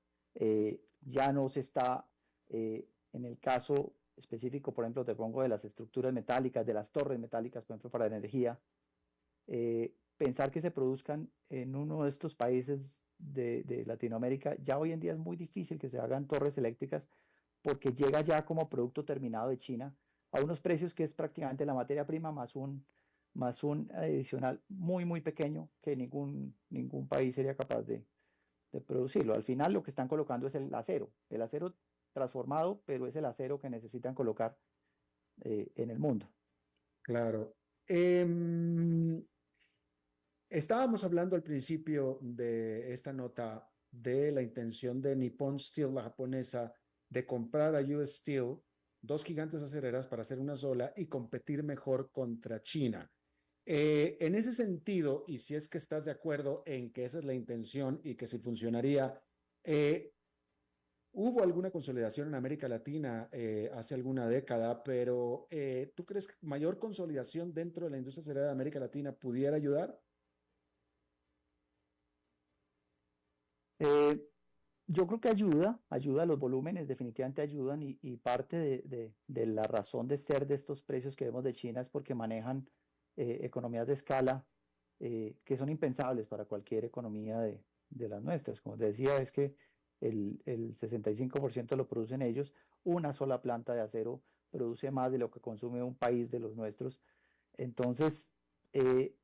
ya no se está, en el caso específico, por ejemplo, te pongo de las estructuras metálicas, de las torres metálicas, por ejemplo, para la energía, pensar que se produzcan en uno de estos países de Latinoamérica, ya hoy en día es muy difícil que se hagan torres eléctricas porque llega ya como producto terminado de China a unos precios que es prácticamente la materia prima más un adicional muy pequeño que ningún país sería capaz de producirlo. Al final lo que están colocando es el acero transformado, pero es el acero que necesitan colocar en el mundo. Claro. Em, Estábamos hablando al principio de esta nota de la intención de Nippon Steel, la japonesa, de comprar a US Steel, dos gigantes acereras para hacer una sola y competir mejor contra China. En ese sentido, y si es que estás de acuerdo en que esa es la intención y que si funcionaría, eh, hubo alguna consolidación en América Latina hace alguna década, pero ¿tú crees que mayor consolidación dentro de la industria acerera de América Latina pudiera ayudar? Eh, yo creo que ayuda, los volúmenes definitivamente ayudan y parte de la razón de ser de estos precios que vemos de China es porque manejan economías de escala que son impensables para cualquier economía de las nuestras. Como te decía, es que el 65% lo producen ellos, una sola planta de acero produce más de lo que consume un país de los nuestros. Entonces, eh,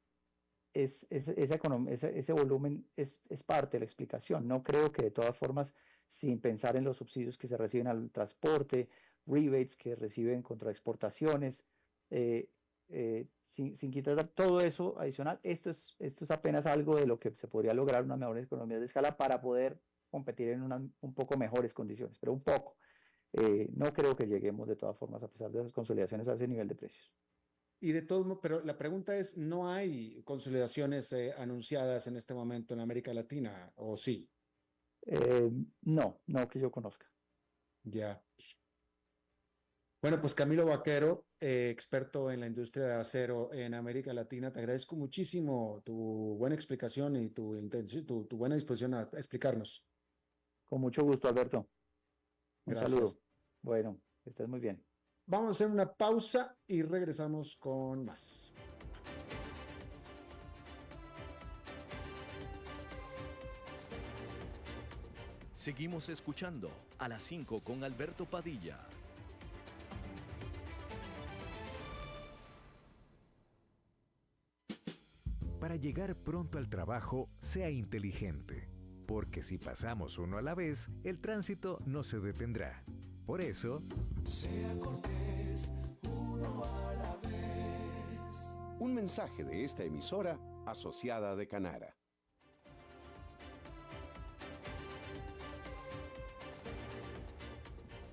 ese volumen es parte de la explicación. No creo que de todas formas, sin pensar en los subsidios que se reciben al transporte, rebates que reciben contra exportaciones, sin quitar todo eso adicional, esto es apenas algo de lo que se podría lograr unas mejores economías de escala para poder competir en unas un poco mejores condiciones, pero un poco. No creo que lleguemos de todas formas, a pesar de las consolidaciones, a ese nivel de precios. Y de todos modos, pero la pregunta es, ¿no hay consolidaciones anunciadas en este momento en América Latina? ¿O sí? Eh, no que yo conozca. Ya. Bueno, pues Camilo Vaquero, experto en la industria de acero en América Latina, te agradezco muchísimo tu buena explicación y tu intención, tu buena disposición a explicarnos. Con mucho gusto, Alberto. Un Gracias. saludo. Bueno, que estés muy bien. Vamos a hacer una pausa y regresamos con más. Seguimos escuchando a las 5 con Alberto Padilla. Para llegar pronto al trabajo, sea inteligente, porque si pasamos uno a la vez, el tránsito no se detendrá. Por eso, Sea cortés, uno a la vez. Un mensaje de esta emisora asociada de Canara.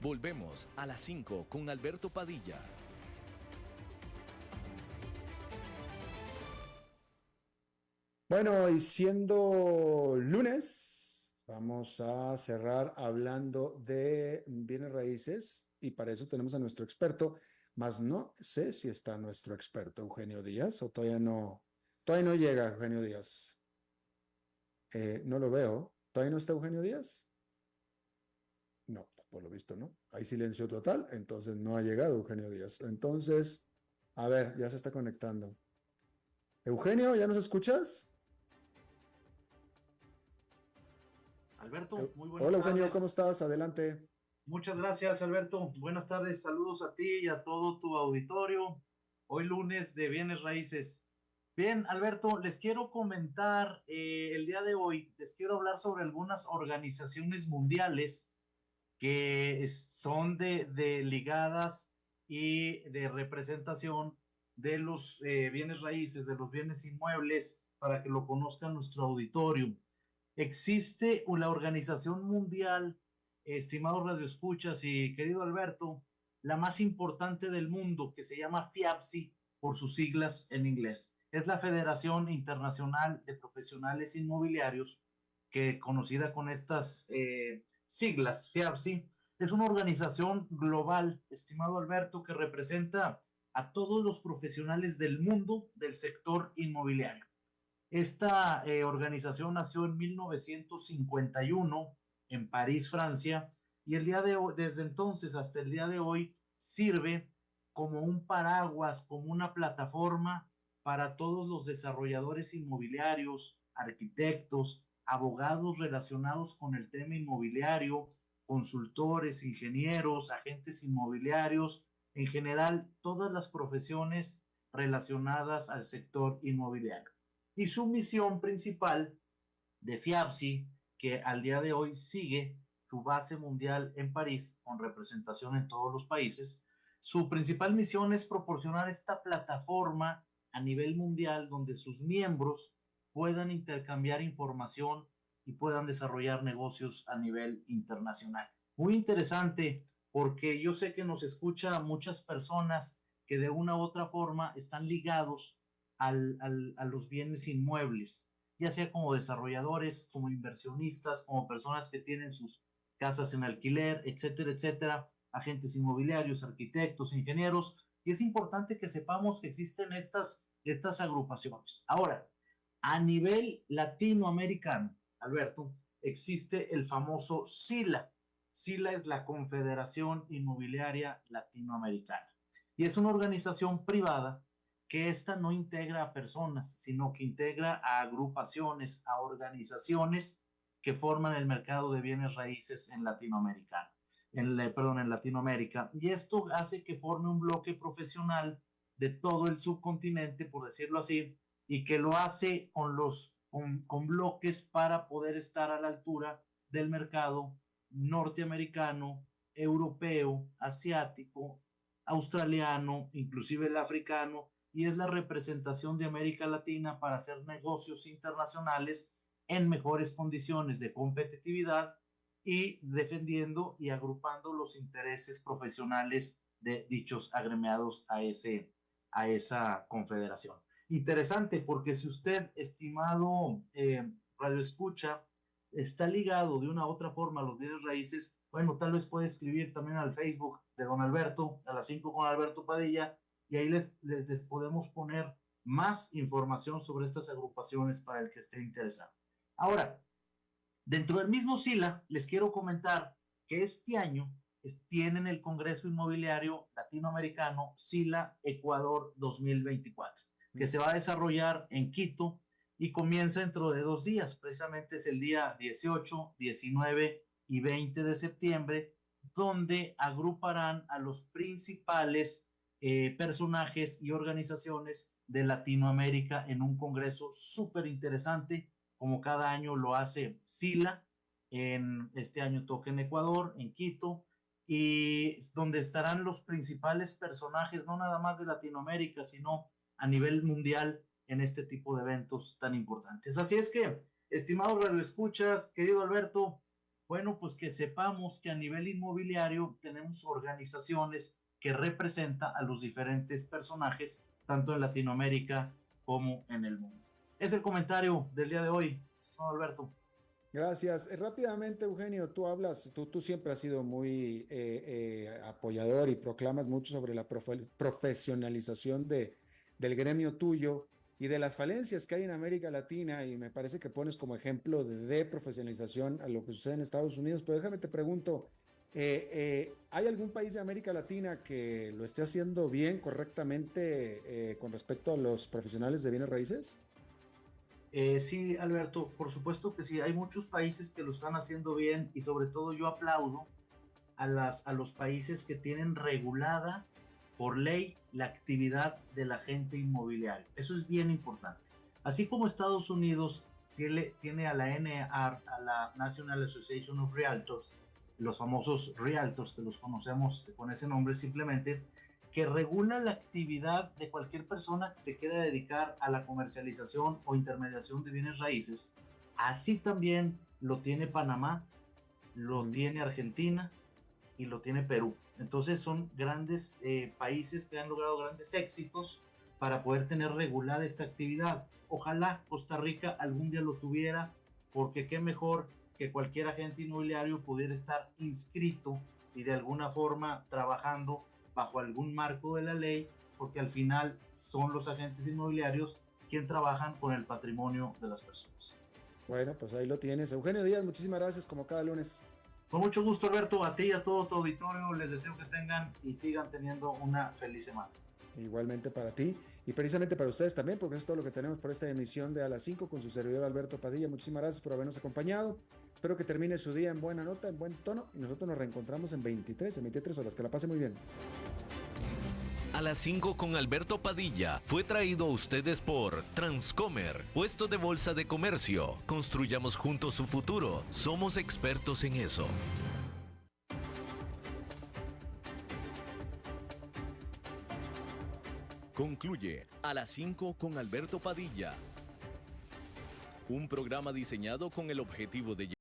Volvemos a las 5 con Alberto Padilla. Bueno, y siendo lunes, vamos a cerrar hablando de bienes raíces y para eso tenemos a nuestro experto, mas no sé si está nuestro experto Eugenio Díaz o todavía no llega Eugenio Díaz. No lo veo. ¿Todavía no está Eugenio Díaz? No. por lo visto, ¿no? Hay silencio total, entonces no ha llegado Eugenio Díaz. Entonces, a ver, ya se está conectando. Eugenio, ¿ya nos escuchas? Alberto, muy buenas Hola Eugenio, tardes. ¿cómo estás? Adelante. Muchas gracias, Alberto. Buenas tardes, saludos a ti y a todo tu auditorio. Hoy lunes de Bienes Raíces. Bien, Alberto, les quiero comentar el día de hoy, les quiero hablar sobre algunas organizaciones mundiales que son de ligadas y de representación de los bienes raíces, de los bienes inmuebles, para que lo conozca nuestro auditorio. Existe la Organización Mundial, estimados radioescuchas y querido Alberto, la más importante del mundo, que se llama FIAPSI por sus siglas en inglés. Es la Federación Internacional de Profesionales Inmobiliarios, que conocida con estas siglas, FIAPSI, es una organización global, estimado Alberto, que representa a todos los profesionales del mundo del sector inmobiliario. Esta organización nació en 1951 en París, Francia, y el día de hoy, desde entonces hasta el día de hoy, sirve como un paraguas, como una plataforma para todos los desarrolladores inmobiliarios, arquitectos, abogados relacionados con el tema inmobiliario, consultores, ingenieros, agentes inmobiliarios, en general, todas las profesiones relacionadas al sector inmobiliario. Y su misión principal de FIAPSI, que al día de hoy sigue su base mundial en París, con representación en todos los países, su principal misión es proporcionar esta plataforma a nivel mundial donde sus miembros puedan intercambiar información y puedan desarrollar negocios a nivel internacional. Muy interesante, porque yo sé que nos escucha muchas personas que de una u otra forma están ligados a los bienes inmuebles, ya sea como desarrolladores, como inversionistas, como personas que tienen sus casas en alquiler, etcétera, etcétera, agentes inmobiliarios, arquitectos, ingenieros, y es importante que sepamos que existen estas agrupaciones. Ahora, a nivel latinoamericano, Alberto, existe el famoso SILA. SILA es la Confederación Inmobiliaria Latinoamericana, y es una organización privada que esta no integra a personas, sino que integra a agrupaciones, a organizaciones que forman el mercado de bienes raíces en Latinoamérica. En Latinoamérica. Y esto hace que forme un bloque profesional de todo el subcontinente, por decirlo así, y que lo hace con bloques para poder estar a la altura del mercado norteamericano, europeo, asiático, australiano, inclusive el africano, y es la representación de América Latina para hacer negocios internacionales en mejores condiciones de competitividad y defendiendo y agrupando los intereses profesionales de dichos agremiados a esa confederación. Interesante, porque si usted, estimado radioescucha, está ligado de una u otra forma a los bienes raíces, bueno, tal vez puede escribir también al Facebook de don Alberto, a las 5 con Alberto Padilla, y ahí les podemos poner más información sobre estas agrupaciones para el que esté interesado. Ahora, dentro del mismo SILA, les quiero comentar que este año tienen el Congreso Inmobiliario Latinoamericano SILA Ecuador 2024, que se va a desarrollar en Quito y comienza dentro de 2 días, precisamente es el día 18, 19 y 20 de septiembre, donde agruparán a los principales personajes y organizaciones de Latinoamérica en un congreso súper interesante, como cada año lo hace SILA. Este año toca en Ecuador, en Quito, y donde estarán los principales personajes, no nada más de Latinoamérica, sino a nivel mundial en este tipo de eventos tan importantes. Así es que, estimados radioescuchas, querido Alberto, bueno, pues que sepamos que a nivel inmobiliario tenemos organizaciones que representan a los diferentes personajes, tanto en Latinoamérica como en el mundo. Es el comentario del día de hoy, estimado Alberto. Gracias. Rápidamente, Eugenio, tú siempre has sido muy apoyador y proclamas mucho sobre la profesionalización del gremio tuyo y de las falencias que hay en América Latina, y me parece que pones como ejemplo de profesionalización a lo que sucede en Estados Unidos, pero déjame te pregunto, ¿Hay algún país de América Latina que lo esté haciendo bien, correctamente, con respecto a los profesionales de bienes raíces? Sí, Alberto, por supuesto que sí. Hay muchos países que lo están haciendo bien y sobre todo yo aplaudo a los países que tienen regulada por ley la actividad del agente inmobiliario. Eso es bien importante. Así como Estados Unidos tiene a la NAR, a la National Association of Realtors, los famosos Realtors que los conocemos con ese nombre simplemente, que regula la actividad de cualquier persona que se quiera dedicar a la comercialización o intermediación de bienes raíces. Así también lo tiene Panamá, lo tiene Argentina y lo tiene Perú. Entonces son grandes países que han logrado grandes éxitos para poder tener regulada esta actividad. Ojalá Costa Rica algún día lo tuviera, porque qué mejor que cualquier agente inmobiliario pudiera estar inscrito y de alguna forma trabajando bajo algún marco de la ley, porque al final son los agentes inmobiliarios quienes trabajan con el patrimonio de las personas. Bueno, pues ahí lo tienes. Eugenio Díaz, muchísimas gracias como cada lunes. Con mucho gusto, Alberto, a ti y a todo tu auditorio les deseo que tengan y sigan teniendo una feliz semana. Igualmente para ti y precisamente para ustedes también, porque eso es todo lo que tenemos por esta emisión de A las 5 con su servidor Alberto Padilla. Muchísimas gracias por habernos acompañado. Espero que termine su día en buena nota, en buen tono, y nosotros nos reencontramos en 23 horas. Que la pase muy bien. A las 5 con Alberto Padilla fue traído a ustedes por Transcomer, puesto de bolsa de comercio. Construyamos juntos su futuro. Somos expertos en eso. Concluye A las 5 con Alberto Padilla. Un programa diseñado con el objetivo de